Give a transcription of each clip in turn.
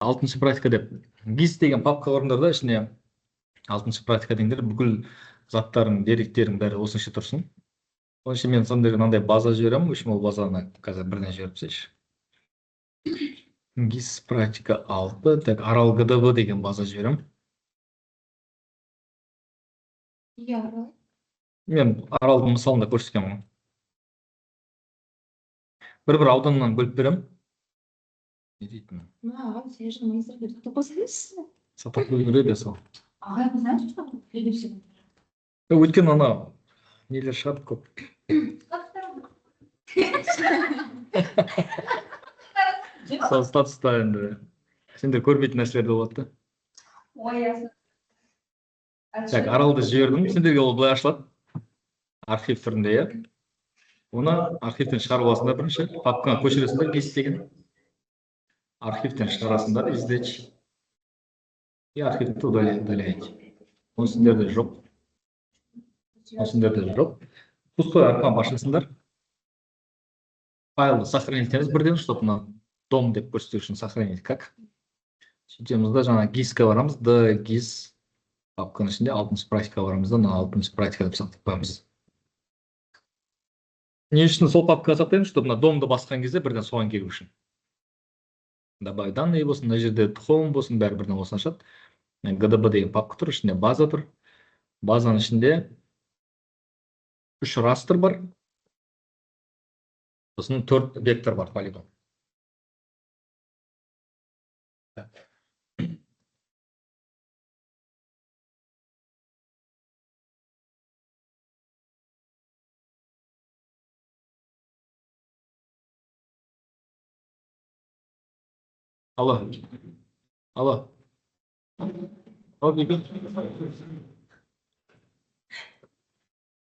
алтыншы практика деп GIS деген папка құрыңдар да, ішіне алтыншы практика деңдер, бүкіл заттарың, деректерің бәрі осынша тұрсын. Onun için мен сендерге мынандай база жіберемін. Үшін ол базаны қазір бірден жіберіп тастайыншы. GIS практика 6, так арал ГДБ деген база жіберемін. Мен аралдың мысалында көрсеткенмін. Бір ауданнан бөліп беремін. Не дейтін? Сен же магистрді сатып қойсаңыз. Сатып береді сол. Ағай, вы знаете, что такое следующий? Өйткені ана нелер шығады көп. Сол статуста енді сендер көрмейтін нәрселер болады да. Так, аралды жібердім. Сендерге ол былай ашылады. Архив түрінде, иә. Оны архивтен шығарып аласыңдар бірінші. Папкаға көшіресіңдер, GIS деген. Архивтен шығарасыңдар, извлечь. И архивті удаляете. Оны сендерде жоқ. Пустой арқам ашылсындар. Файлды сохранить етеміз бірден, чтобы мына дом деп көрсету үшін сохранить как. Сөйтеміз да жаңа GIS-ке барамыз. GIS папканың ішінде 6-шы практика барамыз да, 6-шы практика деп сақтап қоямыз. Не үшін сол папкаға сақтаймыз, чтобы мына домды басқан кезде бірден соған келу үшін. Добавить данные болсын, мына жерде home болсын, бәрі бірден осыны ашады. GDB деген папка тұр, ішінде база тұр. Базаның ішінде 3 растр бар. Сосын 4 вектор бар, полигон. Алло. Алло.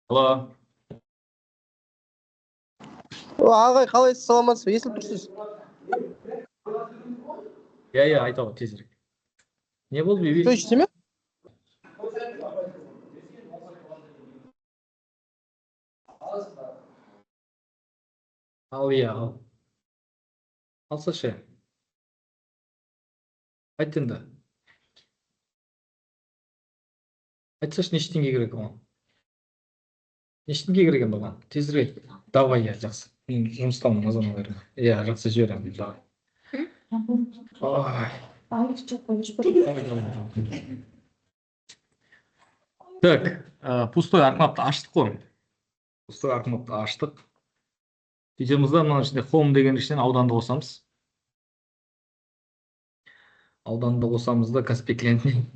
Алло. Ағай, қалайсыз, саламатсыз ба? Естіліп тұрсыз? Иә, айта ғой тезірек. Не болды, бейбей? Что, іште ме? Ал, иә, ал. Алсашы. Айт енді. Айтсашы, нештенге керек оған? Нештенге керек оған? Тезірек. Давай, иә, жақсы. Мен жұмыстамын, назан алайын. Иә, жақсы жіберемін, давай. Так, пустой арқмапты аштық қой. Пустой арқмапты аштық. Сөйтеміз да, мына ішінде home деген ішінен ауданды қосамыз. Ауданды қосамыз да, Каспий клиентіне.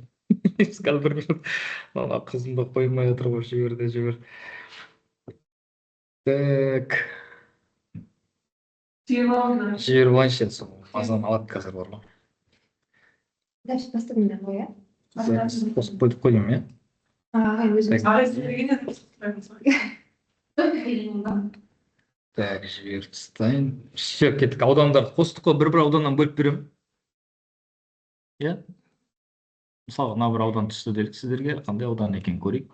Қазір бір қызымды қоймай отыр ғой, жібер. Так. Жіберіп алайыншы енді сол. Базаны алады қазір бар ғой. Дальше поставим ғой, иә? Қосып қойдық қойдым, иә? Ағай, өзіңіз. Так, жіберіп тастайын. Все, кеттік. Аудандарды қостық қой, бір ауданнан бөліп беремін. Иә? Мысалы, мына бір аудан түсті делік сіздерге, қандай аудан екен көрейік.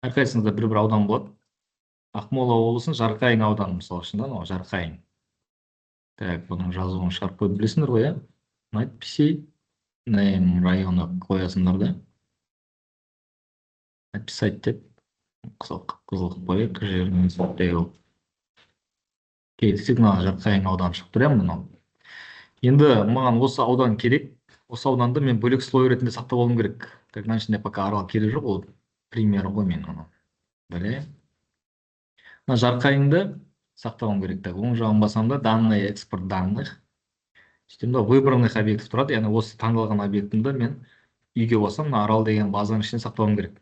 Әрқайсыңызда бір аудан болады. Ақмола облысының Жарқайың ауданы, мысалы үшін да, Жарқайың. Так, бұның жазуын шығарып қойып білесіңдер ғой, иә? Надписи, name районы қоясыңдар да. Написать деп, қызыл қойып, жеріңіз біреу. Келсек, мына Жарқайың ауданы шығып тұр, мынау. Енді маған осы аудан керек. Осы ауданды мен бөлек слой ретінде сақтап алуым керек. Так, мына ішінде пока арал керек жоқ, ол пример ғой мен оны. Біле. Мына Жарқайыңды сақтауым керек. Так, оң жағын басам да, данные, экспорт данных. Сөйтем да, выбранных объектов тұрады. Яғни осы таңдалған объектімді мен үйге басам, мына арал деген базаның ішіне сақтауым керек.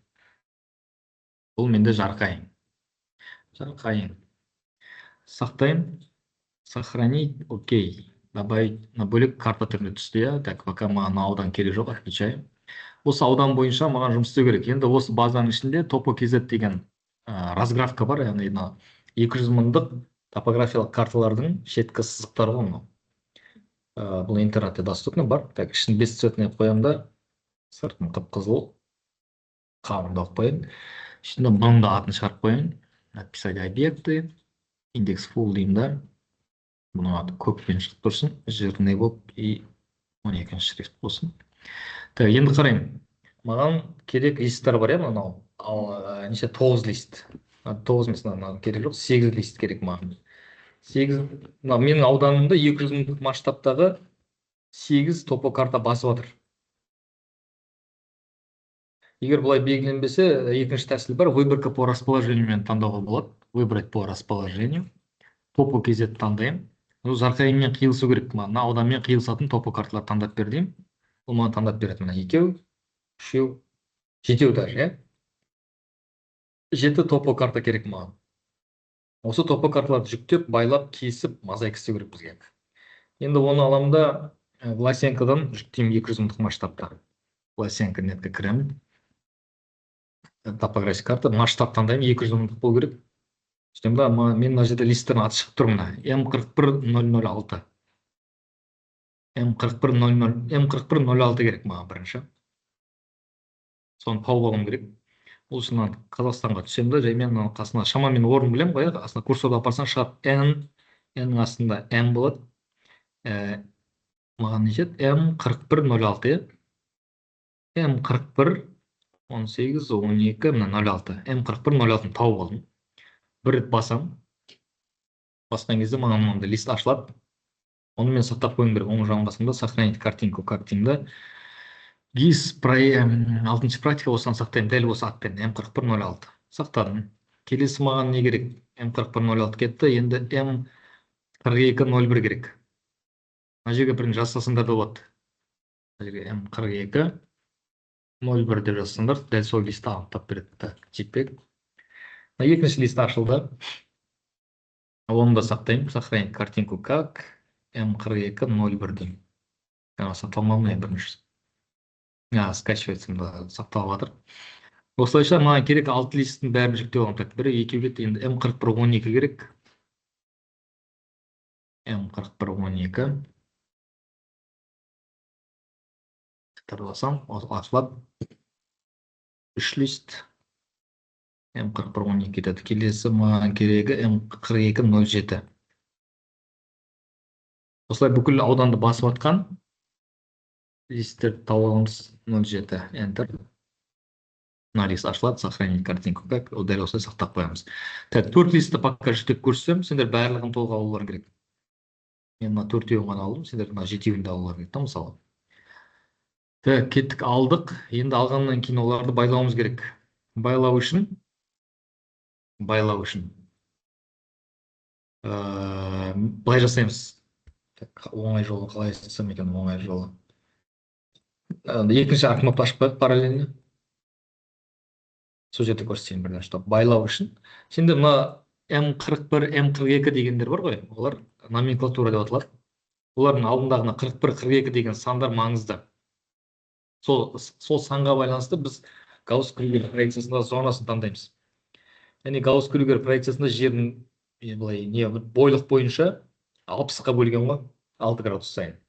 Бұл менде Жарқайың. Жарқайың. Сақтайым. Сохранить. Окей. Добавить на бөлек карта түрінде түсті, иә. Так, пока маған аудан керек жоқ, отключаем. Осы аудан бойынша маған жұмыс істеу керек. Енді осы базаның ішінде Topo.kz деген разграфка бар, яғни 200 мыңдық топографиялық карталардың шеткі сызықтары ғой мынау. Бұл интернетте доступны бар. Так, ішін бесцветный қоямын да, сыртын қып-қызыл қабындап қояйын. Ішінде бұның да атын шығарып қояйын. Написать объекты, индекс full деймін да. Бұның аты көкпен шығып тұрсын, жирный болып и 12 шрифт болсын. Так, енді қарайын. Маған керек листтер бар, мынау. Неше 9 лист. 9 емес, мынау керек жоқ, 8 лист керек маған. 8, менің ауданымда 200 мыңдық масштабтағы 8 топокарта басып жатыр. Егер бұлай белгіленбесе, екінші тәсіл бар, выборка по расположению таңдауға болады. Выбрать по расположению. Топо кезет таңдаймын. Жарқайыммен қиылысу керек. Мына ауданмен қиылысатын топо карталар таңдап бер деймін. Ол маған таңдап береді. Мына 2, 3, 7 даже, 7 топо карта керек маған. Осы топо карталарды жүктеп, байлап, кесіп, мозаика істеу керек бізге. Енді оны аламын да Власенкодан жүктеймін 200 мыңдық масштабта. Власенко нетке кіремін. Топография карта, масштаб таңдаймын, 200 мыңдық болу керек. Сөйтем да, мен мына жерде листтердің аты шығып тұр мына. М41006. М41006 керек маған бірінші. Соны тауып алуым керек. Ол үшін Қазақстанға түсем да, мен қасына шамамен орын білем ғой, астына курсорда апарсаң шығады N-ның астында М болады. Маған не жетеді? М41006. М41 18 12 мына 06. М41006-ны тауып алдым. Бір рет басам. Басқан кезде маған мынандай лист ашылады. Оны мен сақтап қойым керек. Оң жағын басымда сохранить картинку картинда. ГИС 6-шы практика осыдан сақтаймын. Дәл осы атпен М41006. Сақтадым. Келесі маған не керек? М41006 кетті. Енді М4201 керек. Мына жерге бірін жазсасыңдар да болады. Мына жерге М4201 деп жазсаңдар, дәл сол листті анықтап береді. JPEG. Екінші лист ашылды. Оны да сақтаймын. Сохранить картинку как М4201 деймін. Сақталмауын біріншісі. Скачивается, сақталып жатыр. Осылайша маған керек 6 листтің бәрін жүктеп аламын. Бірі екеу кетті. Енді М4112 керек. М4112. Тарласам, ашылады. 3 лист. М4112 кетеді. Келесі маған керегі М4207. Осылай бүкіл ауданды басып атқан листтерді тауып аламыз. 07. Enter. Мына лист ашылады. Сохранить картинку как. Дәл осылай сақтап қоямыз. 4 листті пока жүктеп көрсем, сендер барлығын толық алуларың керек. Мен мына 4-еуін ғана алдым, сендер мына 7-еуін де алуларың керек, мысалы. Кеттік, алдық. Енді алғаннан кейін оларды байлауымыз керек. Байлау үшін былай жасаймыз. Оңай жолы қалай істесем екен, оңай жолы. Екінші артмапты ашып қояйық параллельно. Сол жерде көрсетейін бірден, что байлау үшін. Şimdi мына М41, М42 дегендер бар ғой, олар номенклатура деп аталады. Олардың алдындағына 41-42 деген сандар маңызды. Сол санға байланысты біз Гаусс-Крюгер проекциясында зонасын таңдаймыз. Яғни Гаусс-Крюгер проекциясында жердің бойлық бойынша 60-қа бөлген ғой, 6 градус сайын.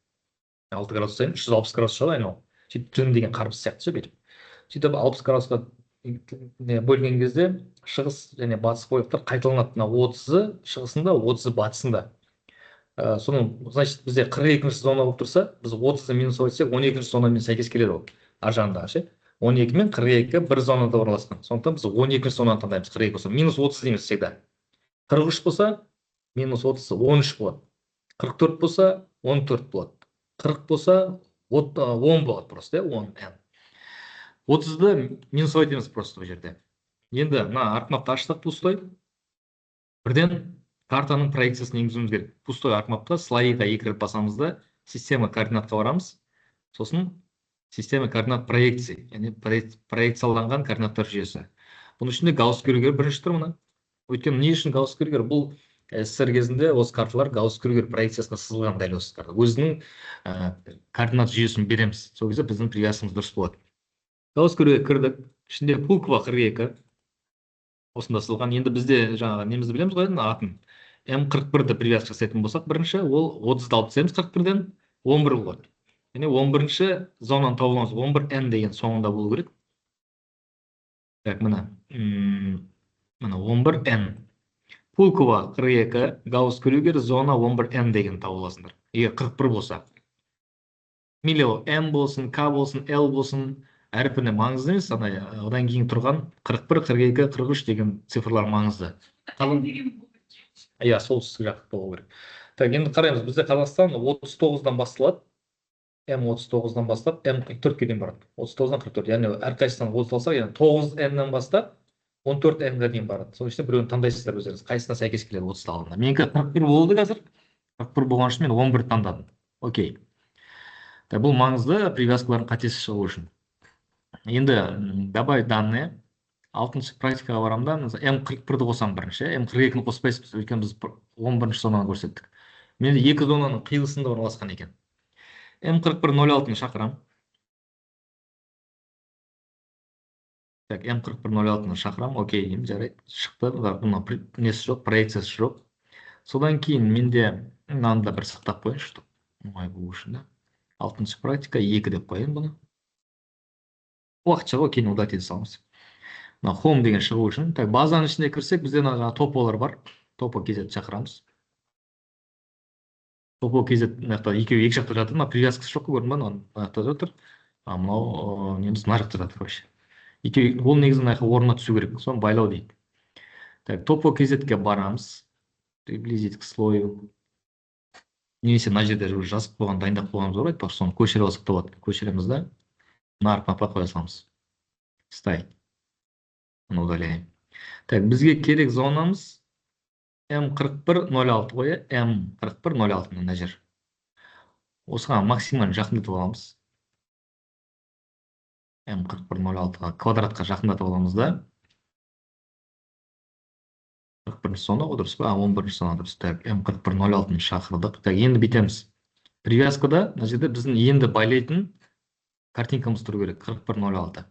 6 градус сайын 360 градус шығады, айналып. Сөйтіп түн деген қарбыз сияқты сөйтіп. Сөйтіп 60 градусқа бөлген кезде шығыс және батыс бойлықтар қайталанады. 30-ы шығысында, 30-ы батысында. Соның, значит, бізде 42-ші зона болып тұрса, біз 30-ы минус өтсек, 12-ші зонамен сәйкес келеді ол. Аржағындағы ше. 12 мен 42 бір зонада орналасқан. Сондықтан біз 12-ші зонаны таңдаймыз. 42 болса, минус 30 дейміз всегда. 43 болса, минус 30 13 болады. 44 болса, 14 болады. 40 болса, 10 болады просто, 10. 30-ды минус өтеміз просто бұл жерде. Енді мына артмапты аштық пустой. Бірден картаның проекциясын енгізуіміз керек. Пустой артмапта слайдқа 2 рет басамыз да система координатқа барамыз. Сосын система координат проекции, яғни проекцияланған координаттар жүйесі. Бұның ішінде Гаусс-Крюгер бірінші тұр мына. Өйткені не үшін Гаусс-Крюгер? Бұл СССР кезінде осы карталар Гаусс-Крюгер проекциясына сызылған дәл осы карта. Өзінің координат жүйесін береміз. Сол кезде біздің привязкамыз дұрыс болады. Гаусс-Крюгер кірдік. Ішінде Пулкова 42. Осында сызылған. Енді бізде жаңағы немізді білеміз ғой, атын. М41-ді привязка жасайтын болсақ, бірінші ол 30-ды алып тастаймыз 41-ден 11 болады. Яғни 11-ші зонаны тауып аламыз. 11N деген соңында болу керек. Так, мына 11N. Пулкова 42, Гаусс-Крюгер зона 11N деген тауып аласыңдар. Егер 41 болса. мейлі ол m болсын, k болсын, l болсын, әрпіне маңызды емес, одан кейін тұрған 41, 42, 43 деген цифрлар маңызды. Иә, солтүстік жақ болу керек. Так, енді қараймыз, бізде Қазақстан 39-дан басталады. М39-дан бастап М44-ге дейін барады. 39-дан 44, яғни әрқайсысынан 30 алсақ, яғни 9М-нен бастап 14М-ге дейін барады. Соның ішінде біреуін таңдайсыздар өздеріңіз, қайсысына сәйкес келеді 30 алдында. Менікі 41 болды қазір. 41 болған үшін мен 11 таңдадым. Окей. Бұл маңызды привязкалардың қатесі шығу үшін. Енді добавить данные. 6-шы практикаға барамда, М41-ді қосам бірінші, М42-ні қоспайсыз, өйткені біз 11-ші зонаны көрсеттік. Менде екі зонаның қиылысында орналасқан екен. М41-06-ны шақырам. Так, М41-06-ны шақырам, окей деймін, жарайды. Шықты, бұның несі жоқ, проекциясы жоқ. Содан кейін менде мынаны да бір сақтап қойыңызшы, оңай болу үшін. 6-шы практика 2 деп қояйын бұны. Уақытша ғой, кейін удалить ете саламыз. Home деген шығу үшін. Так, базаның ішіне кірсек, бізде тополар бар. Топо KZ шақырамыз. Топо KZ екеуі екі жақта жатыр. Привязкасы жоқ көрдің ба? Мына жақта жатыр. Мынау неміз мына жақта жатыр вообще. Екеуі ол негізі орнына түсу керек. Соны байлау дейді. Так, топо KZ-ге барамыз. Приблизить к слою. Немесе мына жерде жазып қойған, дайындап қойғанымыз бар, айтпақшы, соны көшіре алсақ та болады. Көшіреміз да. Мына кнопка қоя саламыз. Ставить. Удаляем. Так, бізге керек зонамыз М41-06 қойы, М41-06 мына жер. Осыған максимально жақындатып аламыз. М41-06-ға квадратқа жақындатып аламыз да. 41-ші зона ғой, дұрыс па? 11-ші зона дұрыс. Так, М41-06-ны шақырдық. Так, енді бітеміз. Привязкада мына жерде біздің енді байлайтын картинкамыз тұру керек, 41-06.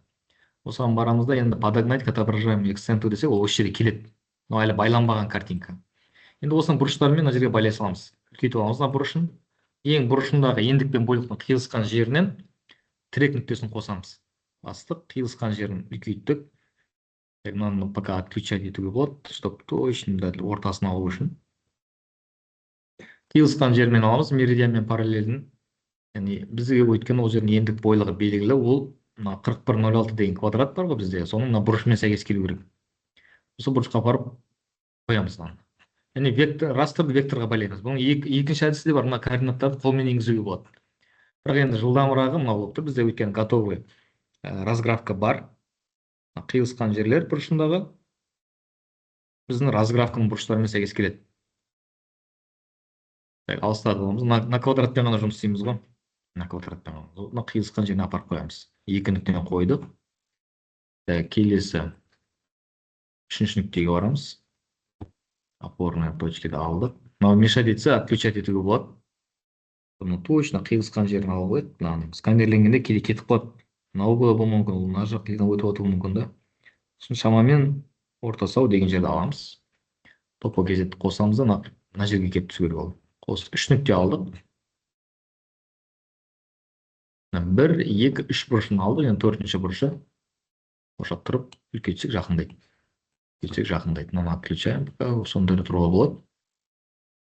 Осыған барамыз да, енді подогнать к отображаемому эксцентру десек, ол осы жерге келеді. Но әлі байланбаған картинка. Енді осының бұрыштарымен мына жерге байлай саламыз. Үлкейтіп аламыз мына бұрышын. Ең бұрышындағы ендік пен бойлықтың қиылысқан жерінен тірек нүктесін қосамыз. Бастық, қиылысқан жерін үлкейттік. Мынаны пока отключать етуге болады, чтобы точно ортасын алу үшін. Қиылысқан жермен аламыз, меридианмен параллельдің. Яғни бізге өйткені ол жердің ендік бойлығы белгілі, ол 41-06 деген квадрат бар ғой бізде, соның мына бұрышымен сәйкес келу керек. Осы бұрышқа апарып қоямыз. Яғни растрды векторға байлаймыз. Бұның екінші әдісі де бар, мына координаттарды қолмен енгізуге болады. Бірақ енді жылдамырағы мына болып тұр, бізде өйткені готовый разграфка бар. Қиылысқан жерлер бұрышындағы біздің разграфканың бұрыштарымен сәйкес келеді. Алыстады боламыз. На квадратпен ғана жұмыс істейміз ғой. На квадратпен ғана. Мына қиылысқан жеріне апарып қоямыз. Екі нүктені қойдық. Келесі үшінші нүктеге барамыз. Опорная точкада алдық. Мынау мешать етсе, отключать етуге болады. Бұны точно қиылысқан жерін алып қойып, сканерленгенде кейде кетіп қалады. Мынау болуы мүмкін, мына жақ өтіп отыруы мүмкін да. Сосын шамамен ортасау деген жерді аламыз. Топо KZ-ті қосамыз да, мына жерге келіп түсу керек ол. Қосып, үш нүкте алдық. 1, 2, 3 бұрышын алдық, енді төртінші бұрышы. Ошақ тұрып, үлкейтсек жақындайды. Мынаны отключаем, сонда тұруға болады.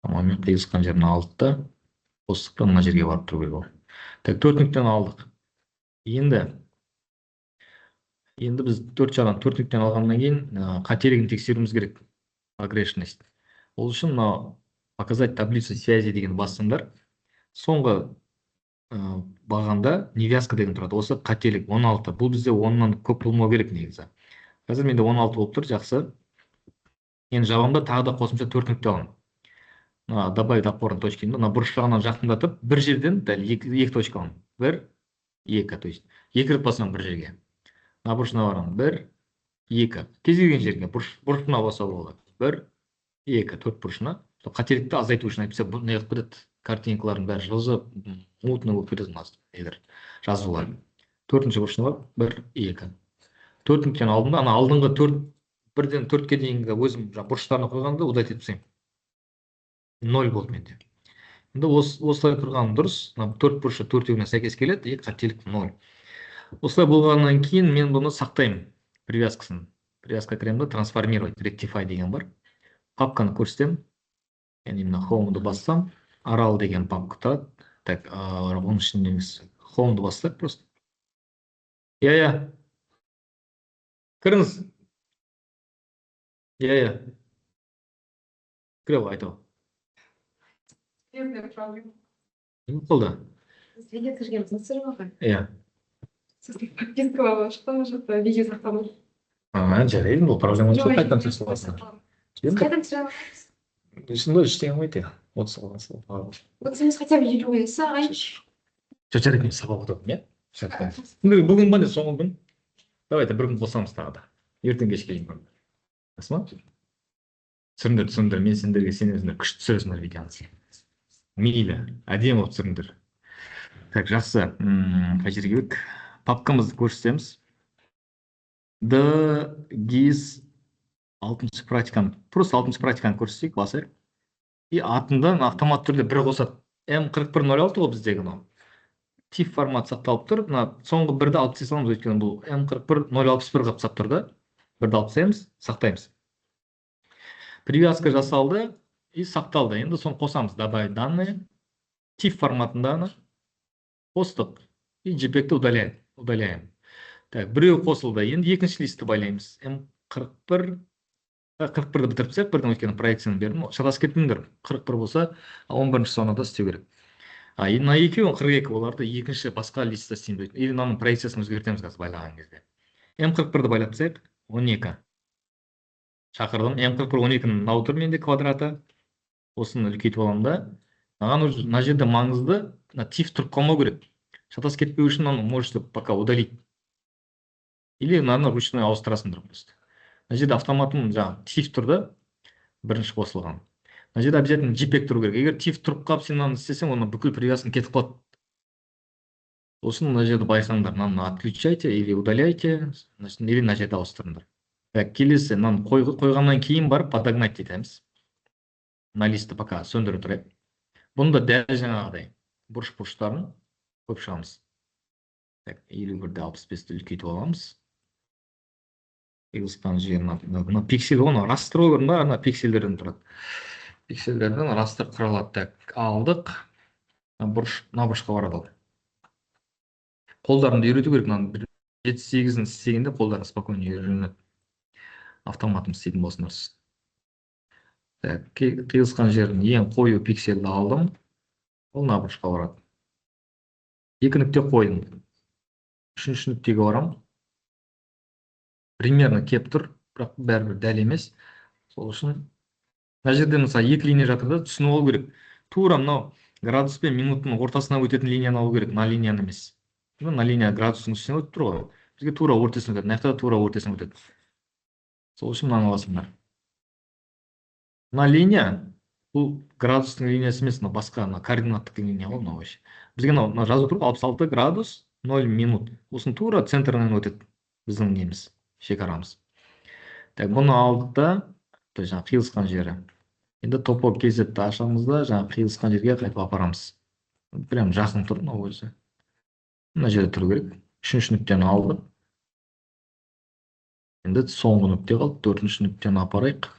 Шамамен қиылысқан жерін алдық та, қостықта мына жерге барып тұру керек ол. Так, төрт нүктені алдық. Енді біз төрт жағынан төрт нүктені алғаннан кейін қателігін тексеруіміз керек. Погрешность. Ол үшін показать таблицу связи деген бассаңдар. Соңғы бағанда невязка деген тұрады. Осы қателік 16. Бұл бізде 10-нан көп болмау керек негізі. Қазір менде 16 болып тұр, жақсы. Енді жабамда тағы да қосымша 4 нүкте аламын. Добавить опорный точки. Бұрыш жағынан жақындатып, бір жерден дәл 2 точка аламын. 1, 2, то есть 2 рет басамын бір жерге. Бұрышына барамын. 1, 2. Кез келген жерге бұрышына баса болады. 1, 2, 4 бұрышына. Қателікті азайту үшін айтпаса, бұл не қылып кетеді? Картинкалардың бәрі жылжып, мутный болып кетеді жазулар. Төртінші бұрышына бар. 1, 2. 4 нүктені алдымда, алдыңғы 1-ден 4-ке дейінгі өзім бұрыштарына қойғанда удалить етіп тастаймын. 0 болды менде. Енді осылай тұрған дұрыс. 4 бұрышы 4-еуіне сәйкес келеді, қателік 0. Осылай болғаннан кейін мен бұны сақтаймын. Привязкасын. Привязка кіремді, трансформировать, rectify деген бар. Папканы көрсетемін. Яғни мына Home'ды бассам, арал деген папка тұрады. Так, оның ішінде емес. Хоумды бастайық просто. Иә. Кіріңіз. Иә. Кіре ғой, айта ғой. Не болды? Видео кіргеніміз насырып алған. Иә. Сіздің подпискаларға шыққан жақта видео сақталмайды. Жарайды, бұл проблема жоқ, қайтадан түсіріп аласың. Қайдан түсіре аламыз? Сонда ештеңе қоймайды иә. 30 алған салып. Вот емес хотя бы 50 қойса, ағайын. Жарайды, мен сабақ отырдым, иә? Бүгін бәне соңғы күн. Давайте бір күн қосамыз тағы да. Ертең кешке дейін көріп. Рас ма? Түсіріңдер, мен сендерге сенесіңдер, күшті түсіресіңдер видеоны. Мейлі, әдемі болып түсіріңдер. Так, жақсы. Қай жерге келдік? Папкамызды көрсетеміз. GIS 6-шы практиканы, просто 6-шы практиканы көрсетейік, басайық. И атында автомат түрде бір қосады. M4106 ғой біздегі мынау. TIFF формат сақталып тұр. Соңғы бірді алып тастай саламыз, өйткені бұл M41061 қылып сақтап тұр да. Бірді алып тастаймыз, сақтаймыз. Привязка жасалды и сақталды. Енді соны қосамыз. Добавить данные. TIFF форматында қостық. И JPEG-ті удаляем. Так, біреу қосылды. Енді екінші листті байлаймыз. M41 41-ді бітіріпсек, бірдің өйткені проекцияны бердім. Шатасып кеттіңдер. 41 болса, 11-ші сонада істеу керек. На екеуін 42 оларды екінші басқа листті істейміз. Или мынаның проекциясын өзгертеміз қазір байлаған кезде. M41-ді байлап тастайық, 12. Шақырдым. M41 12-ның мынау тұр менде квадраты. Осыны үлкейтіп аламын да. Мына жерде маңызды TIFF тұрып қалмау керек. Шатасып кетпеу үшін можете пока удалить. Или мынаны ручной ауыстырасыңдар просто. Мына жерде автоматым TIFF тұрды, бірінші қосылған. Мына жерде обязательно JPEG тұру керек. Егер TIFF тұрып қалып, сен мынаны істесең, оның бүкіл привязкасын кетіп қалады. Сосын мына жерде байқаңдар, мынаны отключайте или удаляйте, или мына жерде ауыстырыңдар. Келесі, мынаны қойғаннан кейін барып подогнать етеміз. Мына листті пока сөндіріп тұрайық. Бұны да дәл жаңағыдай бұрыш-бұрыштарын көп шығамыз. 51-де 65-ті үлкейтіп аламыз. Қиылысқан жерін, пиксель, оны растыр ғой көрдің ба, пиксельдерден тұрады. Пиксельдерден растыр құралады. Алдық, бұрышқа барады. Қолдарымды үйрету керек, 7-8-ін істегенде қолдарым спокойно үйренеді. Автоматым істейтін болсыңдар. Қиылысқан жерін ең қою пиксельді алдым, ол бұрышқа барады. 2 нүкте қойдым. 3-ші нүктеге барам. Примерно кеп тұр, бірақ бәрібір дәл емес. Сол үшін мына жерде мысалы 2 линия жатыр да, түсініп алу керек. Тура мынау градус пен минуттың ортасына өтетін линияны алу керек, мына линияны емес. Мына линия градустың үстіне өтіп тұр ғой. Бізге тура ортасына өтеді. Мына тура ортасына өтеді. Сол үшін мынаны аласыңдар. Мына линия бұл градустың линиясы емес, басқа координаттық линия ғой мынау. Бізге мына жазып тұр 66 градус 0 минут. Осының тура центрінен өтеді біздің неміз. Шекарамыз. Бұны алдық да, жаңа қиылысқан жері. Енді топо кезетті ашамыз да, жаңа қиылысқан жерге қайтып апарамыз. Прям жақын тұр мынау өзі. Мына жерде тұру керек. 3-ші нүктені алдық. Енді соңғы нүкте қалды. 4-ші нүктені апарайық.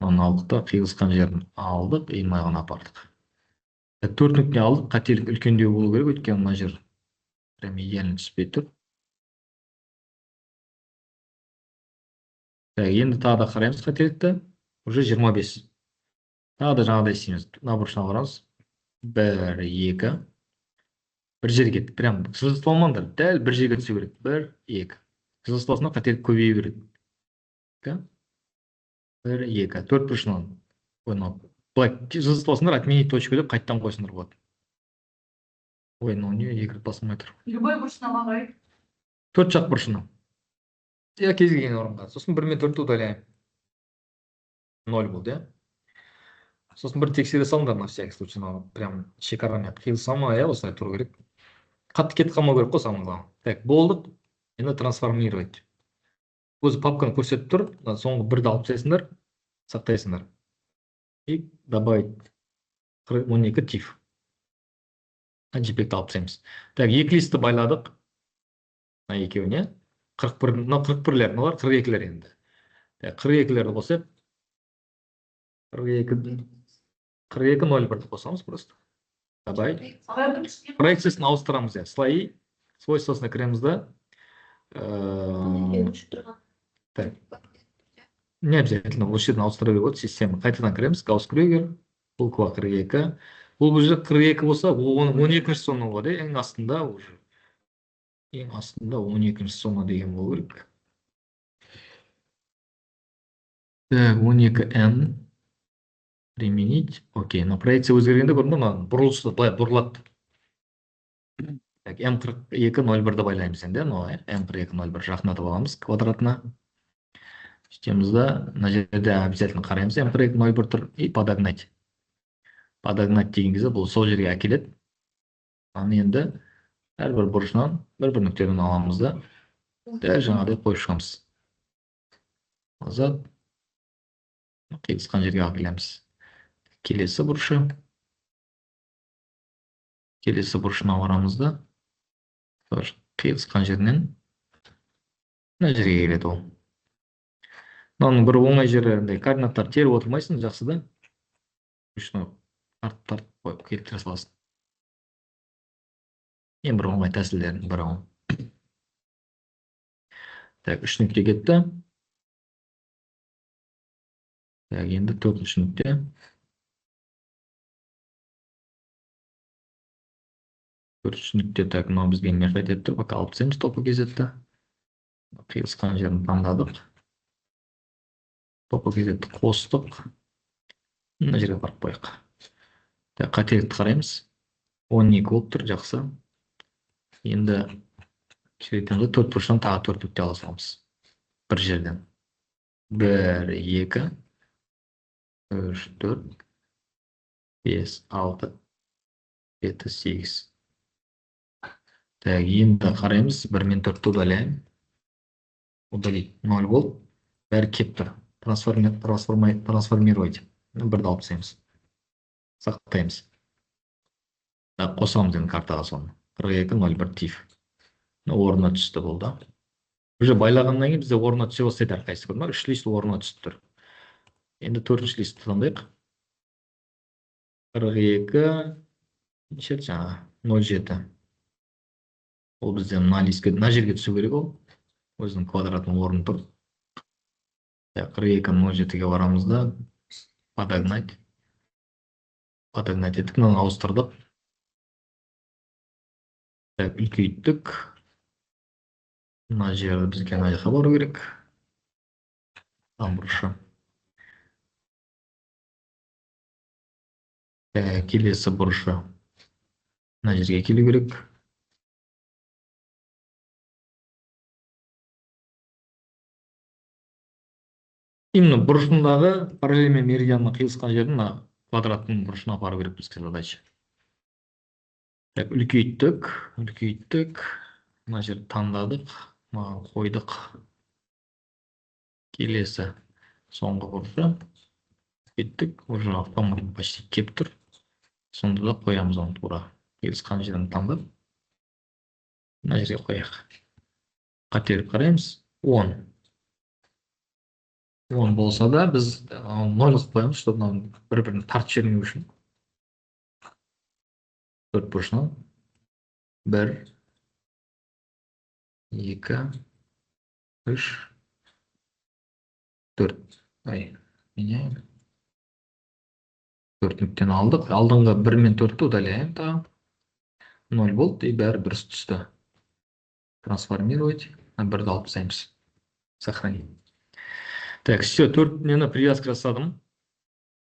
Оны алдық да, қиылысқан жерін алдық, имайған апардық. 4 нүкте алдық, қателік үлкендеу болу керек, өйткені мына жер прям идеально түспей тұр. Енді тағы да қараймыз қателікті, уже 25. Тағы да жаңағыдай істейміз. Бұрышына қараңыз. 1, 2. Бір жерге кетті. Прям жылысталмаңдар. Дәл бір жерге түсу керек. 1, 2. Жылысталсына қателік көбейе береді. 1, 2. 4 бұрышынан. Бұлай жылысталсындар, отменить точку деп қайттан қойсындар болады. Ой, не екі басылмай тұр. Любой бұрышына бағай. 4 жақ бұрышына. Я кез келген орынға. Сосын 1 мен 4-ті удаляем. 0 болды, иә. Сосын бір тексере салыңдар на всякий случай. Прям шекарамен қиылыса ма, иә, осылай тұру керек. Қатты кетіп қалмау керек қой самое главное. Так, болдық. Енді трансформировать. Өзі папканы көрсетіп тұр. Соңғы бірді алып тастайсыңдар, сақтайсыңдар. И добавить 12 TIFF. JPEG-ті алып тастаймыз. Так, 2 листті байладық. Екеуіне. 41-лер, мыналар 42-лер енді. 42-лерді қосып, 42-01-ді қосамыз просто. Давай. Проекциясын ауыстырамыз. Слои. Свойствосына кіреміз да. Так. Не обязательно. Осы жерден ауыстыра беруге болады. Система. Қайтадан кіреміз. Гаусс-Крюгер. Бұл 42. Бұл жерде 42 болса, ол 12-ші зона болады. Ең астында уже. Ең астында 12-ші зона деген болу керек. 12N. Применить. Окей. На проекция өзгергенде көрдің бе? Бұрылысты былай бұрылады. М4201-ді байлаймыз енді. М4201 жақындатып аламыз квадратына. Системамызда мына жерде обязательно қараймыз. М4201 тұр и подогнать. Подогнать деген кезде бұл сол жерге әкеледі. Аны енді әрбір бұрышынан бір нүктеден аламыз да дәл жаңағыдай қойып шығамыз. Назад. Қиылысқан жерге әкелеміз. Келесі бұрышына барамыз да қиылысқан жерінен мына жерге келеді ол. Мынаның бір оңай жері координаттар теріп отырмайсың, жақсы да. Үшіні тартып қойып келтіре саласың. Ең бір оңай тәсілдердің бірі ол. Так, 3 нүкте кетті. Так, енді 4-ші нүкте. Так, мынау бізге не қайтып тұр? Пока алып тастаймыз топы кезетті. Қиылысқан жерін таңдадық. Топы кезетті қостық. Мына жерге барып қойық. Так, қателікті қараймыз. 12 болып тұр, жақсы. Енді сөйтемді 4 бұрыштан тағы 4 нүкте ала саламыз. Бір жерден. 1, 2, 3, 4, 5, 6, 7, 8. Так, енді қараймыз. 1 мен 4-ті удалаем. Удалить. 0 болып. Бәрі кеп тұр. Трансформировать. Бірді алып тастаймыз. Сақтаймыз. Қосамыз енді картаға соны. 42.01 тиф. Орнына түсті болды. Уже байлағаннан кейін бізде орнына түсе бастайды әрқайсысы. көрдің бе? 3 лист орнына түсіп тұр. Енді 4-ші листті таңдайық. 42 неше жаңа 07. Ол бізде мына жерге түсу керек ол. Өзінің квадратының орны тұр. 42.07-ге барамыз да подогнать. Подогнать еттік, мынаны ауыстырдық. Үлкейттік. Мына жері бізге мына жаққа бару керек. Бұрышы. Келесі бұрышы. Мына жерге келу керек. Именно бұрышындағы параллель мен меридианның қиылысқан жерін квадраттың бұрышына апару керек бізге задача. Үлкейттік. Мына жерді таңдадық. Қойдық. Келесі соңғы бұрышы. Кеттік. Уже автомат почти кеп тұр. Сонда да қоямыз оны тура. Қиылысқан жерін таңдап. Мына жерге қояқ. Қателік қараймыз. 10. 10 болса да біз 0 қоямыз, чтобы бір-бірін тартып жібермеу үшін. 4 бұрышынан 1, 2, 3, 4. Меняем. 4 нүктені алдық. Алдыңғы 1 мен 4-ті удаляем. 0 болды и бәрі бір түсті. Трансформировать. 1-ді алып тастаймыз. Сохранить. Так, все, 4 нені привязка жасадым.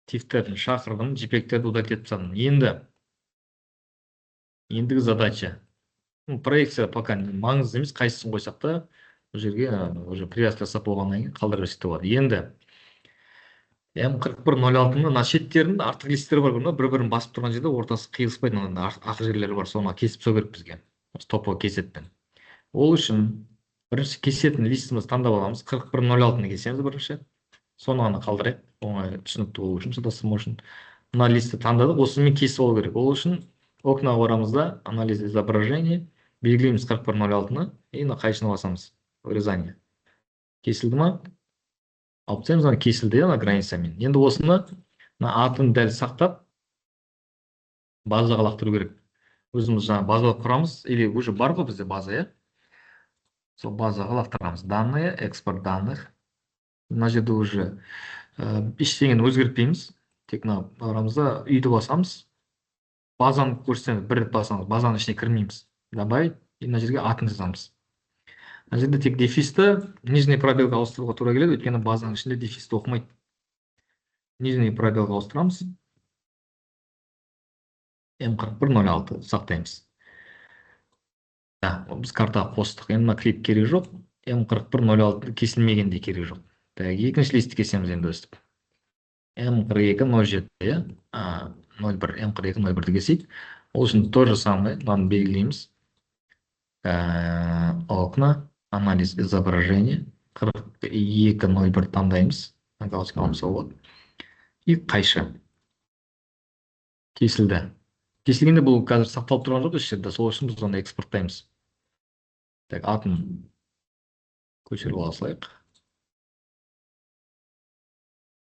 Тифтерін шақырдым, JPEG-терді удалить етіп тастадым. Ендігі задача. Проекция пока маңызды емес, қайсысын қойсақ та, бұл жерге уже привязка жасап болғаннан кейін қалдыра берсек болады. Енді М4106-ның мына шеттерінде артық листтер бар, бір-бірін басып тұрған жерде ортасы қиылыспайды, ақ жерлері бар, соны кесіп тастау керек бізге. Топы кесетпен. Ол үшін бірінші кесетін листімізді таңдап аламыз. 4106-ны кесеміз бірінші. Соны ғана қалдырайық. Оңай түсінікті болу үшін, шатастырмау үшін. Мына листті таңдадық, осымен кесіп алу керек. Ол үшін окнаға барамыз да, анализ изображения, белгілейміз 4106-ны и қайшыны басамыз. Вырезание. Кесілді ма? Алып тастаймыз, кесілді границамен. Енді осыны атын дәл сақтап, базаға лақтыру керек. Өзіміз жаңа база құрамыз, или уже бар ғой бізде база, иә? Сол базаға лақтырамыз. Данные, экспорт данных. Мына жерде уже ештеңені өзгертпейміз. Тек мына арамызда үйді басамыз. Базаны көрсетеміз, бір рет басамыз, базаның ішіне кірмейміз. Добавить, и мына жерге атын жазамыз. Мына жерде тек дефисті нижний пробелға ауыстыруға тура келеді, өйткені базаның ішінде дефисті оқымайды. Нижний пробелға ауыстырамыз. М4106 сақтаймыз. Біз картаға қостық. Енді мына клип керек жоқ. М4106 кесілмегенде керек жоқ. Екінші листті кесеміз енді өстіп. М4207, иә? 01, М4201-ді кесейік. Ол үшін то же самое, мынаны белгілейміз. Окна, анализ изображения, 4201 таңдаймыз. Галочка алса болады. И қайшы. Кесілді. Кесілгенде бұл қазір сақталып тұрған жоқ осы жерде, сол үшін біз оны экспорттаймыз. Так, атын көшіріп ала салайық.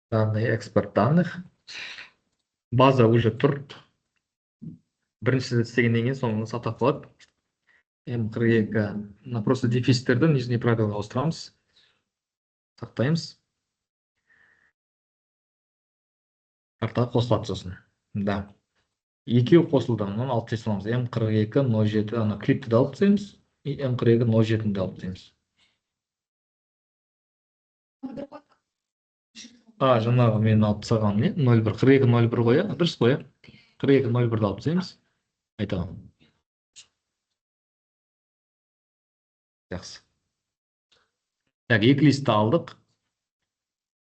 Данные, экспорт данных. База уже тұр. Бірінші істегеннен кейін соны сақтап қалады. М42, просто дефистерді нижний пробелға ауыстырамыз. Сақтаймыз. Картаға қосылады сосын. Да. Екеу қосылды, мұны алып тастай аламыз. М4207, ана клипті де алып тастаймыз. И М4207-ді де алып тастаймыз. Жаңағы мен алып тастаған не? 01, 4201 ғой, дұрыс қой, 4201-ді алып тастаймыз. Айтамын. Жақсы. Так, екі листті алдық.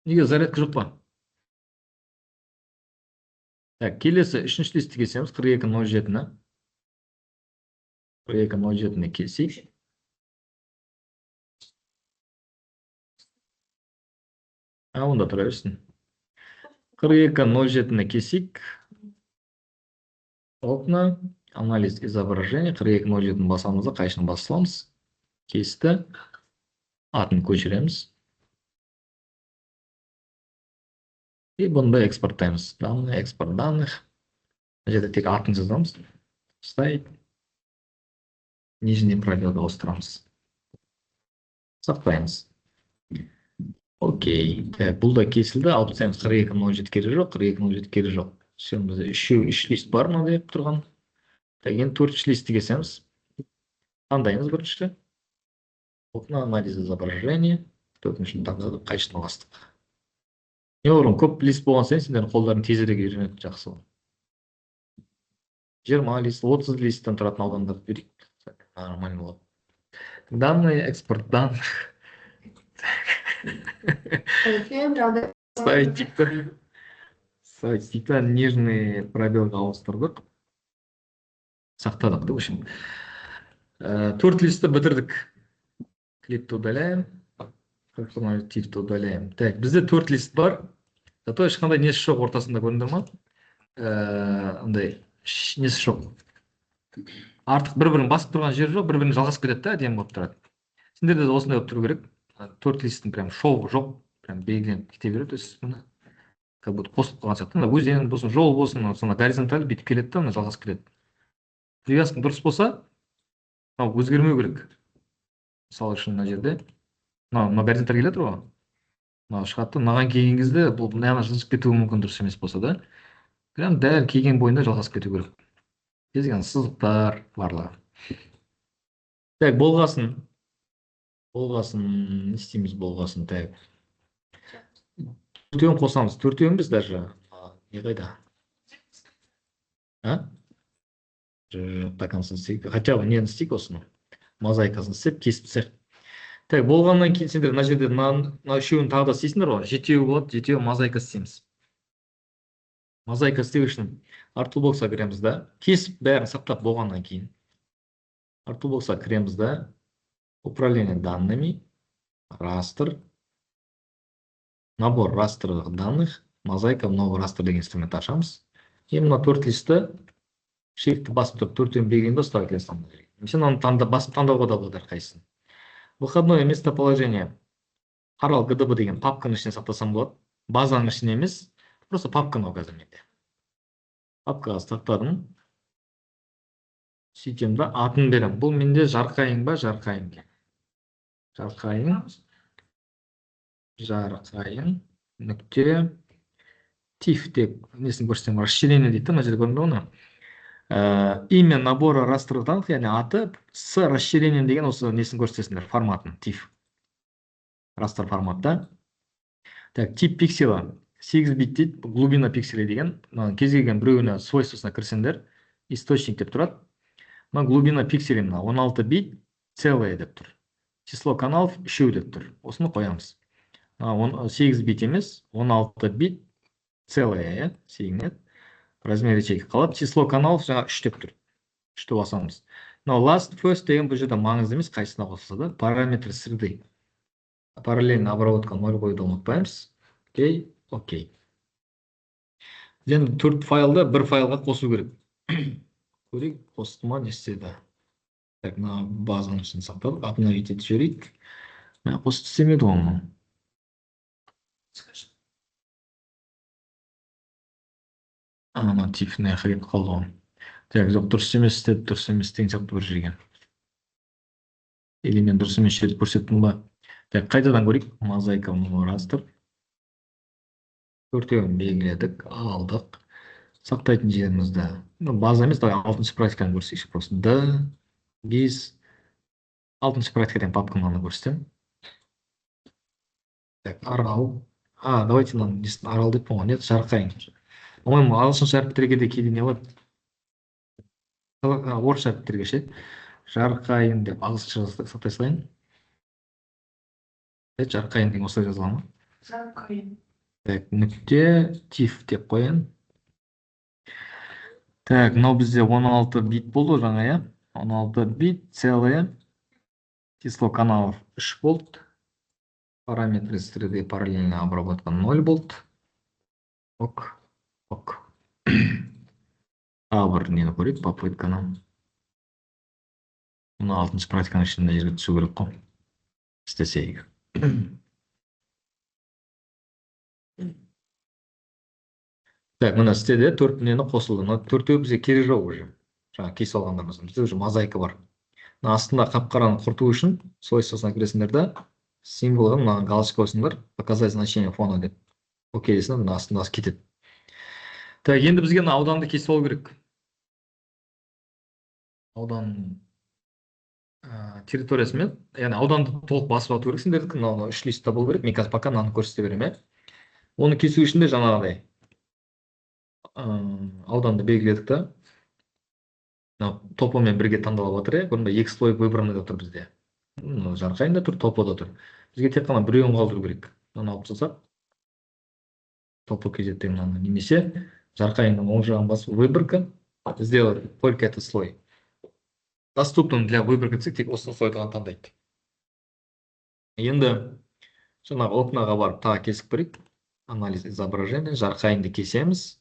Неге зарядка жоқ па? Так, келесі үшінші листті кесеміз, 4207-ні. 4207-ні кесейік. Онда тұра берсін. 4207-ні кесейік. Окна, анализ изображения, 4207-ні басамызда, қайшыны басыламыз. Кесті. Атын көшіреміз. И бұнда экспорттаймыз. Данные, экспорт данных. Жерде тек атын жазамыз. Ставить. Нижний пробелға ауыстырамыз. Сақтаймыз. Окей. Бұл да кесілді. Алып тастаймыз. 4207 керек жоқ. 4207 керек жоқ. Бізде үш лист бар мынада деп тұрған. Енді төртінші листті кесеміз. Таңдаймыз бірінші. Окна, анализ изображения. Төртіншіні таңдадық. Қайшыны бастық. Неғұрын көп лист болған сайын сендердің қолдарын тезірек үйренеді, жақсы ғой. 20 лист, 30 листтен тұратын аудандарды берейік. Нормально болады. Данные, экспорт данных. Ставить типа нижний пробелға ауыстырдық. Сақтадық, в общем. Төрт листті бітірдік. Клипті удаляем. Корпоративті удаляем. Так, бізде төрт лист бар. Зато ешқандай несі жоқ ортасында, көрдіңдер ма? Андай несі жоқ. Артық бір-бірін басып тұрған жер жоқ, бір-бірін жалғасып кетеді, әдемі болып тұрады. Сендерде де осындай болып тұру керек. Төрт листтің прям шоу жоқ, прям белгіленіп кете береді. Как будто қосылып қалған сияқты. Өзен болсын, жол болсын, сонда горизонталь бүйтіп келеді да, жалғасып кетеді. Привязкаң дұрыс болса, өзгермеу керек. Мысалы үшін мына жерде мына горизонталь келе тұр ғой. Мынау шығады, мынаған келген кезде бұл мынаған жылжып кетуі мүмкін, дұрыс емес болса да. Прям дәл келген бойында жалғасып кету керек. Кезген сызықтар барлығы. Так, болғасын. Не істейміз болғасын, так. Төртеуін қосамыз. Төртеуін біз даже. Не қайда? До конца істейік. Хотя бы нені істейік осыны. Мозаикасын істеп, кесіп тастайық. Так, болғаннан кейін сендер мына жерде мына үшеуін тағы да істейсіңдер ғой. Жетеуі болады, жетеуі мозаика істейміз. Мозаика істеу үшін артулбоксқа кіреміз да. Кесіп бәрін сақтап болғаннан кейін. Артулбоксқа кіреміз да. Управление данными. Растр. Набор растровых данных. Мозаика в новый растр деген инструмент ашамыз. И мына төрт листі shift басып тұрып төртеуін белгілейін ба, ставить листом. Сен оны басып таңдауға да болады әрқайсысын. Выходное местоположение. Арал GDB деген папканың ішіне сақтасам болады. Базаның ішіне емес, просто папканы қазір менде. папкаға сақтадым. Сөйтем да атын берем. Бұл менде жарқайың ба, жарқайың. Жарқайың нүкте тиф деп несін көрсетсем, расширение дейді, мына жерде көрінді оны. Имя набора растрлы данных, яғни аты с расширением деген осы несін көрсетесіңдер, форматын, тиф. Растр форматта. Так, тип пикселя 8 бит дейді, глубина пикселя деген, кез келген біреуіне свойствосына кірсеңдер, источник деп тұрады. Глубина пикселя 16 бит целое деп тұр. Число каналов 3 деп тұр. Осыны қоямыз. 8 бит емес, 16 бит целое, сегнет. Размер ячейка қалады. Число каналов жаңа 3 деп тұр. 3-ті басамыз. Last first деген бұл жерде маңызды емес, қайсысына қосылса да, параметр среды. Параллельно обработка 0 қойды ұмытпаймыз. Окей. Енді 4 файлды бір файлға қосу керек. Көрейік, қосты ма, не істеді. Так, мына базаның ішін сақтадық, атын етеді жөрейік. Қосты істемеді оны. Ана тифіне қайып қалды оны. Так, жоқ, дұрыс емес істеді, дұрыс емес деген сияқты бір жерге. Или мен дұрыс емес жерді көрсеттім ба? Так, қайтадан көрейік. Мозаика растр. Төртеуін белгіледік, алдық. Сақтайтын жерімізді. База емес, 6-шы практиканы көрсейші просто. Biz 6-шы практикадан папканы көрсетем. Так, арал. Давайте нам арал деп болған. Нет, жарқайың. По-моему, ағылшынша әріптерге де кейде не болады? Орысша әріптерге ше. Жарқайың деп ағылшынша сақтай салайын. Жарқайың деген осылай жазылған ма? Жарқайың. Так, нүкте тиф деп қояйын. Так, мынау бізде 16 бит болды жаңа, я? 16 бит целое. Число каналов 3 болды. Параметры среды параллельно обработка 0 болды. Ок. Бір нені көрейік, попытканы. Мұны 6-шы практиканың ішінде жерге түсу керек қой. Істесейік. Так, мына істеді, 4 нені қосылды. 4-еу бізге керек жоқ уже. Жаңа кесіп алғандарымыз. Бізде уже мозаика бар. Астында қап-қараны құрту үшін свойствосына кіресіңдер да, символға мына галочка қойсыңдар, показать значение фона деп. Окей десіңдер, мына астында кетеді. Так, енді бізге ауданды кесіп алу керек. Аудан территориясымен, яғни ауданды толық басып алу керек. Сендердікі 3 листта болу керек. Мен қазір пока мынаны көрсете беремін. Оны кесу үшін де жаңағыдай ауданды белгіледік та. Топомен бірге таңдалып отыр, көрінбей екі слой выбранный отыр бізде. Жарқайында тұр, топода тұр. Бізге тек қана біреуін қалдыру керек. Мынаны алып тастасақ, топо кезетте мынаны немесе жарқайының оң жағын басып выборка, сделать только этот слой. Доступным для выборки тек осы слойды ғана таңдайды. Енді жаңағы окнаға барып тағы кесіп көрейік. Анализ изображения, жарқайынды кесеміз.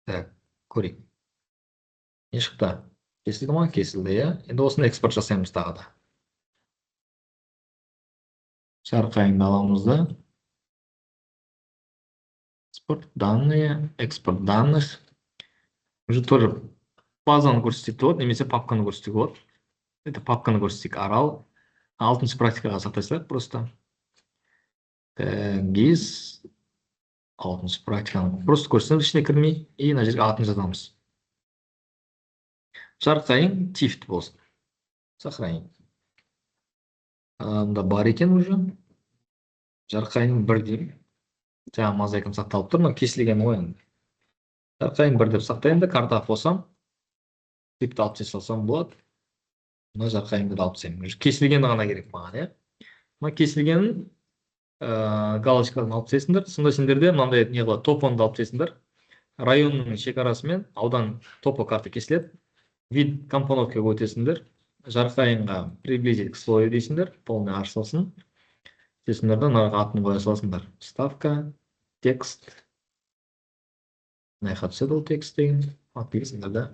Так, көрейік. Не шықты? Кесілді ма? Кесілді, я? Енді осыны экспорт жасаймыз тағы да. Жарқайынды аламыз да. Экспорт данные, экспорт данных. Уже тоже базаны көрсетейік болады, немесе папканы көрсетейік болады. Это папканы көрсетейік, арал. 6-шы практикаға сақтайсақ просто. GIS 6-шы практиканы просто көрсетеміз, ішіне кірмей, и мына жерге атын жазамыз. Жарқайың тифт болсын. Сохранить. Мында бар екен уже. Жарқайың 1 деймін. Жаңа мозаикам сақталып тұр, но кесілген ғой енді. Жарқайың 1 деп сақтайын да, карта қосам. Типті алып салсам болады. Мына жарқайыңды да алып тастаймын. Кесілгені ғана керек маған, е. Мына кесілгенін галочкадан алып тастайсыңдар. Сонда сендерде мынандай не қылады, топоны алып тастайсыңдар. Районның шекарасымен аудан топо карта кесіледі. Вид компоновкаға өтесіңдер. Жарқайынға приблизить к слою дейсіңдер. Полный ашылсын. Десіңдерді нарға атын қоя саласыңдар. Ставка, текст. Найқа түседі ол текст деген. Ат дейсіңдер да.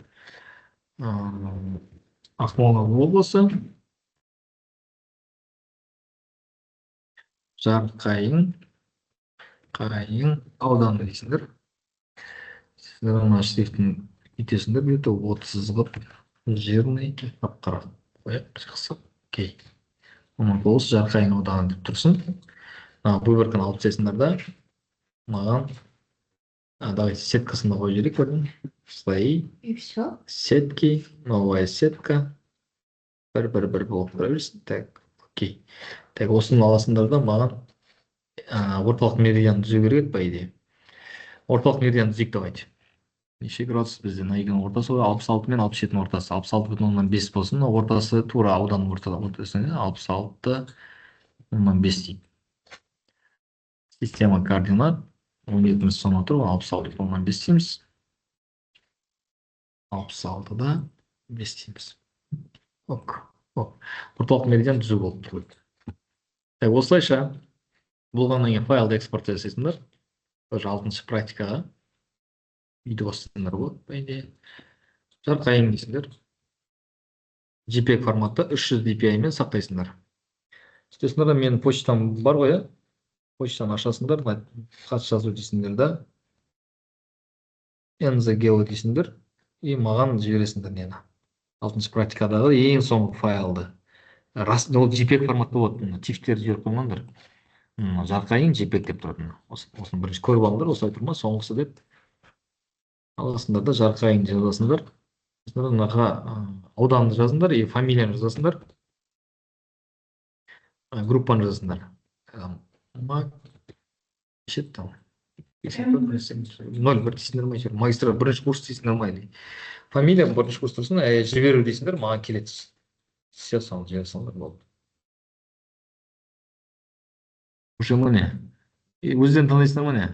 Ақмола облысы. Жарқайың. Жарқайың ауданы дейсіңдер. Сіздер ана шрифтін бүйтесіңдер, бүйтіп 30 қылып жирный қап-қара қояйық. Жақсы. Окей. Оның осы Жарқайың ауданы деп тұрсын. Выборканы алып тастайсыңдар да маған давайте сеткасында қойып жіберейік көрдің. Свои И все. сетки, новая сетка. Бір болып тұра берсін. Так, окей. Так, осыны аласыңдар да маған орталық меридиан түзу керек еді, по идее. Орталық меридиан түзейік давайте. Неше градус бізде мына екінің ортасы 66 мен 67-ның ортасы. 66,5 болсын, ортасы тура ауданның ортасында 66,5 дейік. Система координат 17-міз соны тұр, 66,5 дейміз. 66-да 5 дейміз. Орталық меридиан түзу болып тұр. Осылайша болғаннан кейін файлды экспорт жасайсыңдар. Тоже 6-шы практикаға үйді бастыңдар болады, по идее. Жарқайың дейсіңдер. JPEG форматта 300 dpi мен сақтайсыңдар. Сөйтесіңдер, менің почтам бар ғой, почтаны ашасыңдар, хат жазу дейсіңдер да, nzgeo дейсіңдер, и маған жібересіңдер нені. 6-шы практикадағы ең соңғы файлды. Ол JPEG форматта болады, тифтерді жіберіп қоймаңдар. Жарқайың JPEG деп тұрады. Осыны бірінші көріп алыңдар, осылай тұрма, соңғысы деп. Аласыңдар да Жарқайың жазасыңдар. Мынаға ауданды жазыңдар, и фамилияны жазасыңдар. Группаны жазасыңдар. Неше там? 0,1 дейсіңдер ма, магистратура бірінші курс дейсіңдер ма? Фамилия бірінші курс тұрсын, жіберу дейсіңдер, маған келеді. Все салып жібере салыңдар болды. Уже міне. Өздерін танисыңдар ма не?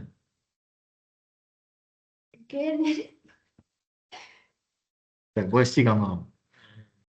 Так, былай істейік,